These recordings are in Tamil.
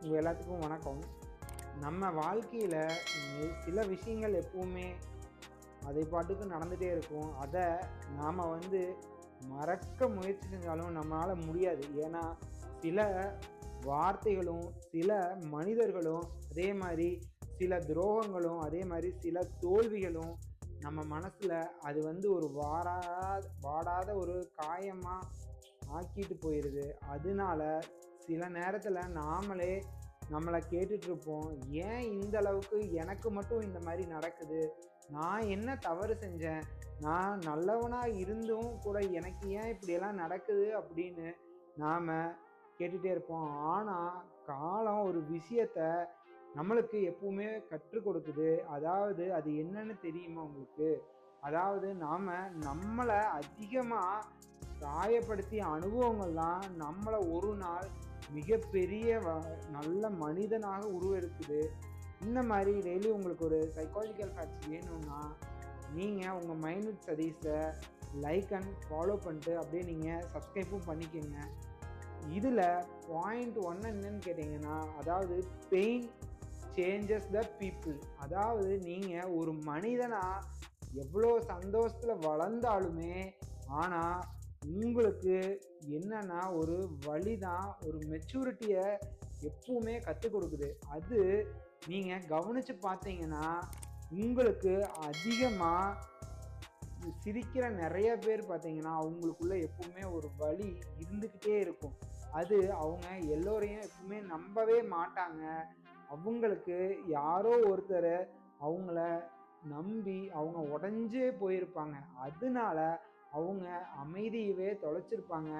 உங்கள் எல்லாத்துக்கும் வணக்கம். நம்ம வாழ்க்கையில் சில விஷயங்கள் எப்பவுமே அதை பாட்டுக்கு நடந்துகிட்டே இருக்கும். அதை நாம் மறக்க முயற்சி செஞ்சாலும் நம்மளால் முடியாது. ஏன்னா சில வார்த்தைகளும் சில மனிதர்களும் அதே மாதிரி சில துரோகங்களும் அதே மாதிரி சில தோல்விகளும் நம்ம மனசில் அது ஒரு வாடாத ஒரு காயமாக ஆக்கிட்டு போயிடுது. அதனால சில நேரத்தில் நாமளே நம்மளை கேட்டுட்ருப்போம், ஏன் இந்த அளவுக்கு எனக்கு மட்டும் இந்த மாதிரி நடக்குது, நான் என்ன தவறு செஞ்சேன், நான் நல்லவனாக இருந்தும் கூட எனக்கு ஏன் இப்படியெல்லாம் நடக்குது அப்படின்னு நாம் கேட்டுகிட்டே இருப்போம். ஆனால் காலம் ஒரு விஷயத்தை நம்மளுக்கு எப்பவுமே கற்றுக் கொடுக்குது. அதாவது அது என்னன்னு தெரியுமா உங்களுக்கு? அதாவது நாம் நம்மளை அதிகமாக காயப்படுத்திய அனுபவங்கள் தான் நம்மளை ஒரு நாள் மிகப்பெரிய நல்ல மனிதனாக உருவெடுக்குது. இந்த மாதிரி டெய்லி உங்களுக்கு ஒரு சைக்காலஜிக்கல் ஃபேக்ட்ஸ் வேணும்னா நீங்கள் உங்கள் மைண்ட் வித் சதீஸை லைக் அண்ட் ஃபாலோ பண்ணிட்டு அப்படியே நீங்கள் சப்ஸ்கிரைப்பும் பண்ணிக்கோங்க. இதில் பாயிண்ட் ஒன்று என்னன்னு கேட்டிங்கன்னா, அதாவது பெயின் சேஞ்சஸ் த பீப்புள். அதாவது நீங்கள் ஒரு மனிதனாக எவ்வளோ சந்தோஷத்தில் வளர்ந்தாலுமே ஆனால் உங்களுக்கு என்னன்னா ஒரு வழி தான் ஒரு மெச்சூரிட்டியை எப்பவுமே கற்றுக் கொடுக்குது. அது நீங்கள் கவனித்து பார்த்தீங்கன்னா உங்களுக்கு அதிகமாக சிரிக்கிற நிறைய பேர் பார்த்தீங்கன்னா அவங்களுக்குள்ள எப்பவுமே ஒரு வலி இருந்துக்கிட்டே இருக்கும். அது அவங்க எல்லோரையும் எப்பவுமே நம்பவே மாட்டாங்க. அவங்களுக்கு யாரோ ஒருத்தர் அவங்கள நம்பி அவங்க உடஞ்சே போயிருப்பாங்க. அதனால அவங்க அமைதியவே தொலைச்சிருப்பாங்க.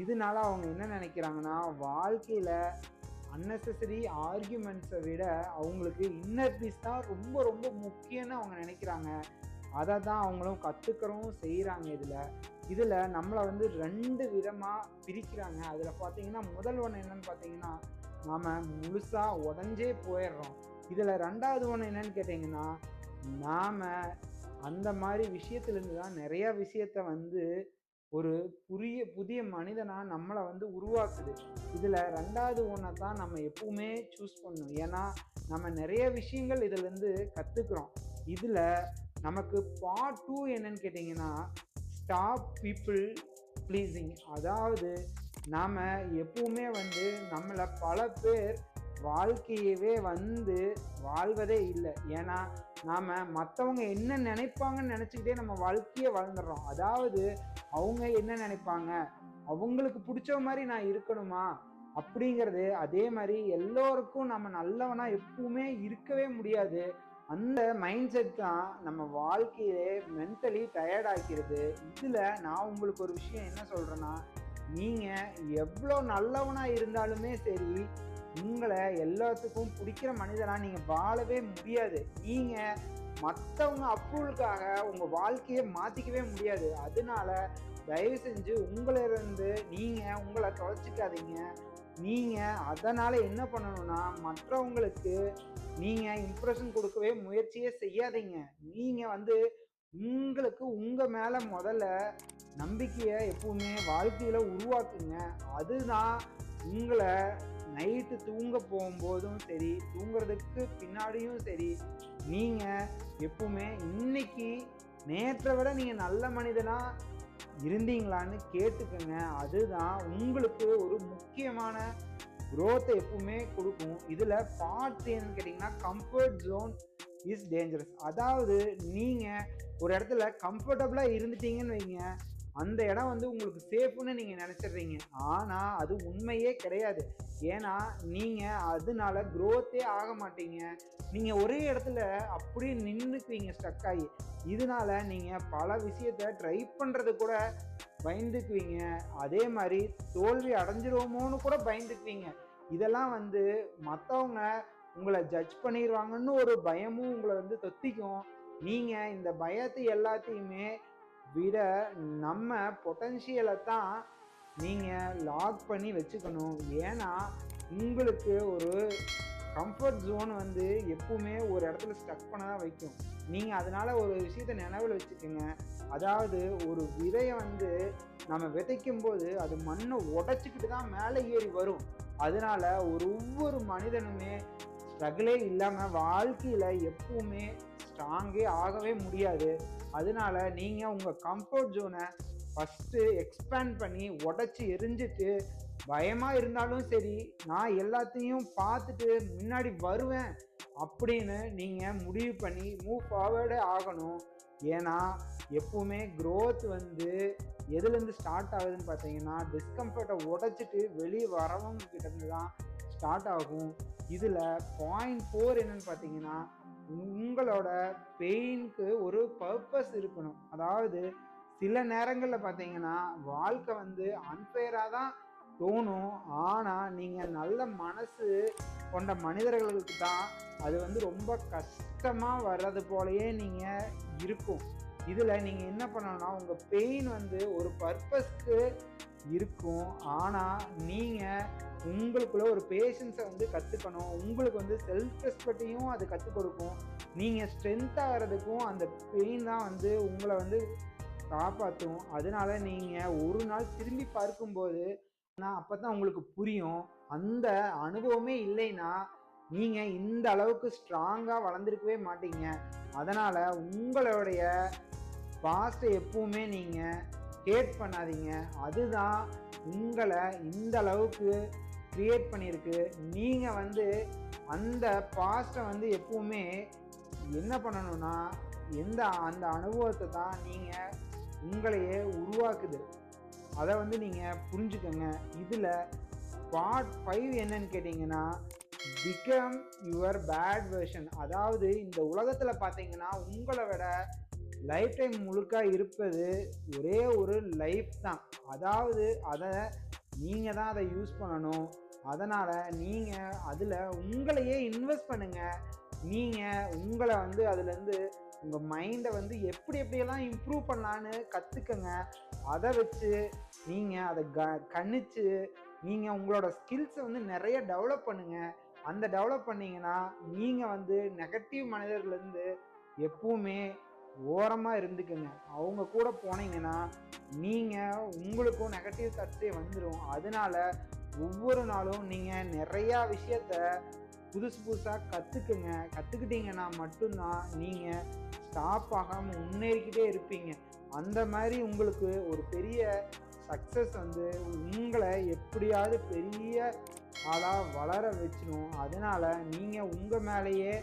இதனால அவங்க என்ன நினைக்கிறாங்கன்னா, வாழ்க்கையில் அன்னெசரி ஆர்கியூமெண்ட்ஸை விட அவங்களுக்கு இன்னர் பீஸ் தான் ரொம்ப ரொம்ப முக்கியம்னு அவங்க நினைக்கிறாங்க. அதை தான் அவங்களும் கற்றுக்கிறவும் செய்கிறாங்க. இதில் நம்மளை 2 விதமாக பிரிக்கிறாங்க. அதில் பார்த்தீங்கன்னா முதல் ஒன்று என்னன்னு பார்த்தீங்கன்னா, நாம் முழுசாக உடஞ்சே போயிடுறோம். இதில் 2வது ஒன்று என்னன்னு கேட்டிங்கன்னா, நாம் அந்த மாதிரி விஷயத்துலேருந்து தான் நிறையா விஷயத்த ஒரு புதிய மனிதனாக நம்மளை உருவாக்குது. இதில் 2வது ஒன்றை தான் நம்ம எப்பவுமே சூஸ் பண்ணணும். ஏன்னா நம்ம நிறைய விஷயங்கள் இதிலேருந்து கற்றுக்குறோம். இதில் நமக்கு பார்ட் 2 என்னன்னு கேட்டிங்கன்னா, ஸ்டாப் பீப்புள் ப்ளீஸிங். அதாவது நாம் எப்பவுமே நம்மளை பல பேர் வாழ்க்கையவே வாழ்வதே இல்லை. ஏன்னா நாம் மற்றவங்க என்ன நினைப்பாங்கன்னு நினச்சிக்கிட்டே நம்ம வாழ்க்கையை வாழ்ந்துடுறோம். அதாவது அவங்க என்ன நினைப்பாங்க, அவங்களுக்கு பிடிச்ச மாதிரி நான் இருக்கணுமா அப்படிங்கிறது. அதே மாதிரி எல்லோருக்கும் நம்ம நல்லவனா எப்பவுமே இருக்கவே முடியாது. அந்த மைண்ட் செட் தான் நம்ம வாழ்க்கையே மென்டலி டயர்ட் ஆக்கிறது. இதில் நான் உங்களுக்கு ஒரு விஷயம் என்ன சொல்கிறேன்னா, நீங்கள் எவ்வளோ நல்லவனா இருந்தாலுமே சரி, உங்களை எல்லாத்துக்கும் பிடிக்கிற மனிதனாக நீங்கள் வாழவே முடியாது. நீங்கள் மற்றவங்க அப்ரூவலுக்காக உங்கள் வாழ்க்கையை மாற்றிக்கவே முடியாது. அதனால தயவு செஞ்சு உங்களிலிருந்து நீங்கள் உங்களை தொலைச்சிக்காதீங்க. நீங்கள் அதனால் என்ன பண்ணணும்னா, மற்றவங்களுக்கு நீங்கள் இம்ப்ரெஷன் கொடுக்கவே முயற்சியே செய்யாதீங்க. நீங்கள் உங்களுக்கு உங்கள் மேலே முதல்ல நம்பிக்கையை எப்பவுமே வாழ்க்கையில் உருவாக்குங்க. அதுதான் உங்களை நைட்டு தூங்க போகும்போதும் சரி, தூங்குறதுக்கு பின்னாடியும் சரி, நீங்கள் எப்பவுமே இன்னைக்கு நேற்றை விட நீங்கள் நல்ல மனிதனாக இருந்தீங்களான்னு கேட்டுக்கங்க. அதுதான் உங்களுக்கு ஒரு முக்கியமான குரோத்தை எப்பவுமே கொடுக்கும். இதில் பார்ட் என்னன்னு கேட்டிங்கன்னா, கம்ஃபர்ட் ஜோன் இஸ் டேஞ்சரஸ். அதாவது நீங்கள் ஒரு இடத்துல கம்ஃபர்டபுளாக இருந்துட்டீங்கன்னு வைங்க, அந்த இடம் உங்களுக்கு சேஃப்னு நீங்கள் நினச்சிடுறீங்க. ஆனால் அது உண்மையே கிடையாது. ஏன்னா நீங்கள் அதனால க்ரோத்தே ஆக மாட்டீங்க. நீங்கள் ஒரே இடத்துல அப்படியே நின்றுக்குவீங்க ஸ்டக் ஆகி. இதனால நீங்கள் பல விஷயத்த ட்ரை பண்ணுறது கூட பயந்துக்குவீங்க. அதே மாதிரி தோல்வி அடைஞ்சிருவோமோன்னு கூட பயந்துக்குவீங்க. இதெல்லாம் மற்றவங்க உங்களை ஜட்ஜ் பண்ணிடுவாங்கன்னு ஒரு பயமும் உங்களை தொத்திக்கும். நீங்கள் இந்த பயத்தை எல்லாத்தையுமே விட நம்ம பொட்டன்ஷியலை தான் நீங்கள் லாக் பண்ணி வச்சுக்கணும். ஏன்னா உங்களுக்கு ஒரு கம்ஃபர்ட் ஜோன் எப்பவுமே ஒரு இடத்துல ஸ்டக் பண்ண தான் வைக்கும். நீங்கள் அதனால் ஒரு விஷயத்தை நினைவில் வச்சுக்கோங்க. அதாவது ஒரு விதையை நம்ம விதைக்கும் போது அது மண்ணை உடைச்சிக்கிட்டு தான் மேலே ஏறி வரும். அதனால ஒவ்வொரு மனிதனுமே ஸ்ட்ரகிளே இல்லாமல் வாழ்க்கையில் எப்பவுமே ஸ்ட்ராங்கே ஆகவே முடியாது. அதனால நீங்கள் உங்கள் கம்ஃபர்ட் ஜோனை ஃபஸ்ட்டு எக்ஸ்பேண்ட் பண்ணி உடச்சி எரிஞ்சிட்டு, பயமாக இருந்தாலும் சரி நான் எல்லாத்தையும் பார்த்துட்டு முன்னாடி வருவேன் அப்படின்னு நீங்கள் முடிவு பண்ணி மூவ் ஃபார்வேர்டே ஆகணும். ஏன்னா எப்பவுமே க்ரோத் வந்து எதுலேருந்து ஸ்டார்ட் ஆகுதுன்னு பார்த்தீங்கன்னா, டிஸ்கம்ஃபர்ட்டை உடைச்சிட்டு வெளியே வரவங்க கிட்டேருந்து தான் ஸ்டார்ட் ஆகும். இதில் பாயிண்ட் 4 என்னன்னு பார்த்தீங்கன்னா, உங்களோட பெயினுக்கு ஒரு பர்பஸ் இருக்கணும். அதாவது சில நேரங்களில் பார்த்தீங்கன்னா வாழ்க்கை வந்து அன்ஃபேராக தான் தோணும். ஆனால் நீங்கள் நல்ல மனசு கொண்ட மனிதர்களுக்கு தான் அது வந்து ரொம்ப கஷ்டமாக வர்றது போலயே நீங்கள் இருக்கும். இதில் நீங்கள் என்ன பண்ணணும்னா, உங்கள் பெயின் வந்து ஒரு பர்பஸ்க்கு இருக்கும். ஆனால் நீங்கள் உங்களுக்குள்ள ஒரு பேஷன்ஸை வந்து கற்றுக்கணும். உங்களுக்கு வந்து செல்ஃப் ரெஸ்பெக்டையும் அது கற்றுக் கொடுக்கும். நீங்கள் ஸ்ட்ரென்த் ஆகிறதுக்கும் அந்த பெயின் தான் வந்து உங்களை வந்து காப்பாற்றும். அதனால நீங்கள் ஒரு நாள் திரும்பி பார்க்கும்போது அப்போ தான் உங்களுக்கு புரியும். அந்த அனுபவமே இல்லைன்னா நீங்கள் இந்த அளவுக்கு ஸ்ட்ராங்காக வளர்ந்துருக்கவே மாட்டீங்க. அதனால் உங்களுடைய பாஸ்ட்டை எப்பவுமே நீங்கள் ஹேட் பண்ணாதீங்க. அதுதான் உங்களை இந்த அளவுக்கு கிரியேட் பண்ணியிருக்கு. நீங்கள் வந்து அந்த பாஸ்ட்டை வந்து எப்பவுமே என்ன பண்ணணும்னா, அந்த அனுபவத்தை தான் நீங்கள் உங்களையே உருவாக்குது. அதை வந்து நீங்கள் புரிஞ்சுக்கோங்க. இதில் பார்ட் 5 என்னன்னு கேட்டிங்கன்னா, பிகம் யுவர் பேட் வெர்ஷன். அதாவது இந்த உலகத்தில் பார்த்தீங்கன்னா உங்களை விட லைஃப் டைம் முழுக்க இருப்பது ஒரே ஒரு லைஃப் தான். அதாவது அதை நீங்கள் தான் அதை யூஸ் பண்ணணும். அதனால் நீங்கள் அதில் உங்களையே இன்வெஸ்ட் பண்ணுங்கள். நீங்கள் உங்களை வந்து அதுலேருந்து உங்கள் மைண்டை வந்து எப்படியெல்லாம் இம்ப்ரூவ் பண்ணலான்னு கற்றுக்கங்க. அதை வச்சு நீங்கள் அதை கணிச்சு நீங்கள் உங்களோட ஸ்கில்ஸை வந்து நிறைய டெவலப் பண்ணுங்கள். அந்த டெவலப் பண்ணிங்கன்னா நீங்கள் வந்து நெகட்டிவ் மனிதர்லேருந்து எப்பவுமே ஓரமாக இருந்துக்குங்க. அவங்க கூட போனீங்கன்னா நீங்கள் உங்களுக்கும் நெகட்டிவ் தாட்ஸே வந்துடும். அதனால ஒவ்வொரு நாளும் நீங்கள் நிறையா விஷயத்த புதுசாக கற்றுக்கிட்டீங்கன்னா மட்டும்தான் நீங்கள் ஸ்டாப் ஆகாமல் முன்னேறிக்கிட்டே இருப்பீங்க. அந்த மாதிரி உங்களுக்கு ஒரு பெரிய சக்ஸஸ் வந்து உங்களை எப்படியாவது பெரிய ஆளாக வளர வச்சிடும். அதனால் நீங்கள் உங்கள் மேலேயே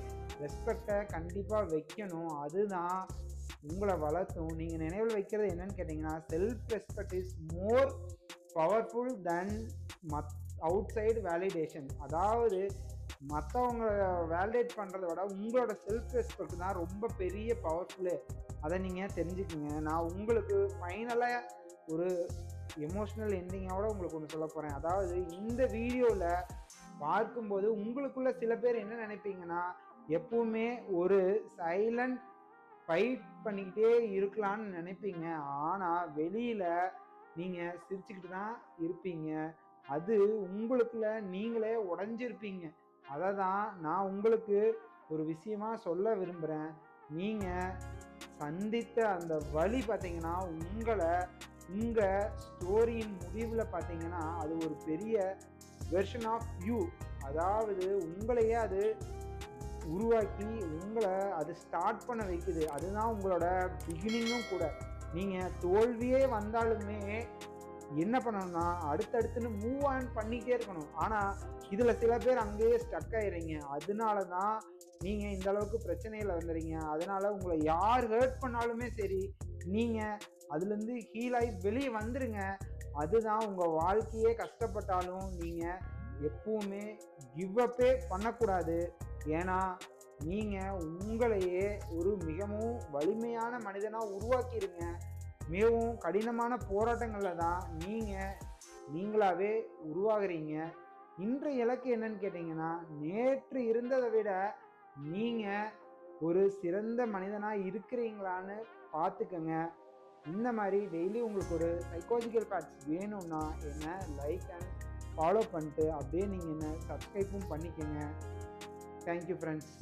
ரெஸ்பெக்டை கண்டிப்பாக வைக்கணும். அதுதான் உங்களை வளர்த்தும். நீங்கள் நினைவில் வைக்கிறது என்னன்னு கேட்டிங்கன்னா, self respect is more powerful then out side validation. அதாவது மற்றவங்க வேலிடேட் பண்ணுறத விட உங்களோட செல்ஃப் ரெஸ்பெக்ட் தான் ரொம்ப பெரிய பவர்ஃபுல்லு. அதை நீங்கள் தெரிஞ்சுக்குங்க. நான் உங்களுக்கு ஃபைனலாக ஒரு எமோஷ்னல் எண்டிங்கோட உங்களுக்கு ஒன்று சொல்ல போகிறேன். அதாவது இந்த வீடியோவில் பார்க்கும்போது உங்களுக்குள்ள சில பேர் என்ன நினைப்பீங்கன்னா, எப்பவுமே ஒரு சைலண்ட் ஃபைட் பண்ணிக்கிட்டே இருக்கலான்னு நினைப்பீங்க. ஆனால் வெளியில் நீங்கள் சிரிச்சுக்கிட்டு தான் இருப்பீங்க. அது உங்களுக்குள்ள நீங்களே உடஞ்சிருப்பீங்க. அதை தான் நான் உங்களுக்கு ஒரு விஷயமா சொல்ல விரும்புகிறேன். நீங்கள் சந்தித்த அந்த வழி பார்த்தீங்கன்னா உங்கள் ஸ்டோரியின் முடிவில் பார்த்தீங்கன்னா அது ஒரு பெரிய வெர்ஷன் ஆஃப் யூ. அதாவது உங்களையே அது உருவாக்கி உங்களை அது ஸ்டார்ட் பண்ண வைக்குது. அதுதான் உங்களோட பிகினிங்கும் கூட. நீங்கள் தோல்வியே வந்தாலுமே என்ன பண்ணணும்னா அடுத்தடுத்துன்னு மூவ் ஆன் பண்ணிகிட்டே இருக்கணும். ஆனால் இதில் சில பேர் அங்கேயே ஸ்டக் ஆயிடுறீங்க. அதனால தான் நீங்கள் இந்த அளவுக்கு பிரச்சனையில் வந்துடுறீங்க. அதனால் உங்களை யார் ஹர்ட் பண்ணாலுமே சரி, நீங்கள் அதுலேருந்து ஹீல் ஆகி வெளியே வந்துடுங்க. அதுதான் உங்கள் வாழ்க்கையே கஷ்டப்பட்டாலும் நீங்கள் எப்பவுமே கிவ் அப்பே பண்ணக்கூடாது. ஏன்னா நீங்கள் உங்களையே ஒரு மிகவும் வலிமையான மனிதனாக உருவாக்கிடுங்க. மிகவும் கடினமான போராட்டங்களில் தான் நீங்களாவே உருவாகிறீங்க. இன்றைய இலக்கு என்னன்னு கேட்டிங்கன்னா, நேற்று இருந்ததை விட நீங்கள் ஒரு சிறந்த மனிதனாக இருக்கிறீங்களான்னு பார்த்துக்கங்க. இந்த மாதிரி டெய்லி உங்களுக்கு ஒரு சைக்காலஜிக்கல் ஃபேக்ட்ஸ் வேணும்னா என்ன லைக் அண்ட் ஃபாலோ பண்ணிட்டு அப்படியே நீங்கள் என்ன சப்ஸ்கிரைப்பும் பண்ணிக்கோங்க. Thank you friends.